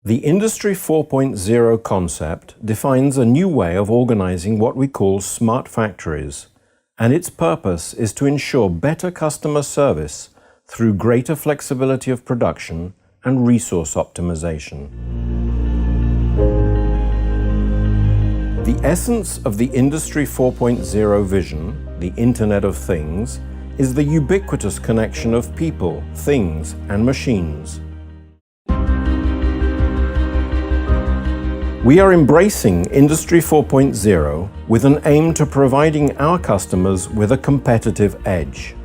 The Industry 4.0 concept defines a new way of organizing what we call smart factories, and its purpose is to ensure better customer service through greater flexibility of production and resource optimization. The essence of the Industry 4.0 vision, the Internet of Things, is the ubiquitous connection of people, things, and machines. We are embracing Industry 4.0 with an aim to providing our customers with a competitive edge.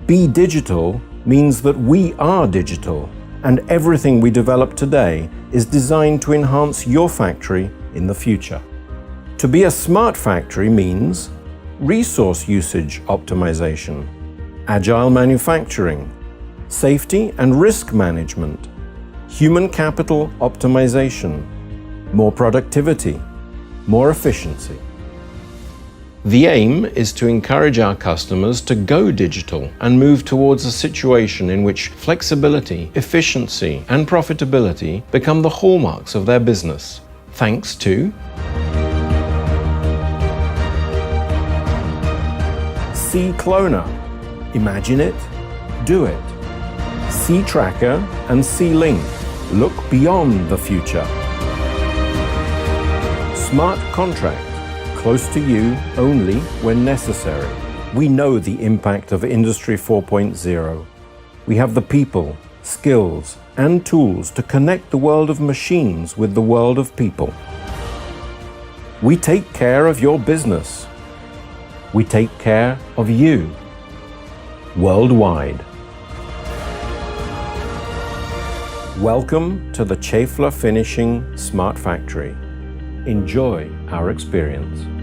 Be digital means that we are digital, and everything we develop today is designed to enhance your factory in the future. To be a smart factory means resource usage optimization, agile manufacturing, safety and risk management, human capital optimization, more productivity, more efficiency. The aim is to encourage our customers to go digital and move towards a situation in which flexibility, efficiency, and profitability become the hallmarks of their business, thanks to C-Cloner, imagine it, do it. C-Tracker and C-Link, look beyond the future. Smart contract, close to you only when necessary. We know the impact of Industry 4.0. We have the people, skills, and tools to connect the world of machines with the world of people. We take care of your business. We take care of you. Worldwide. Welcome to the Cefla Finishing Smart Factory. Enjoy our experience.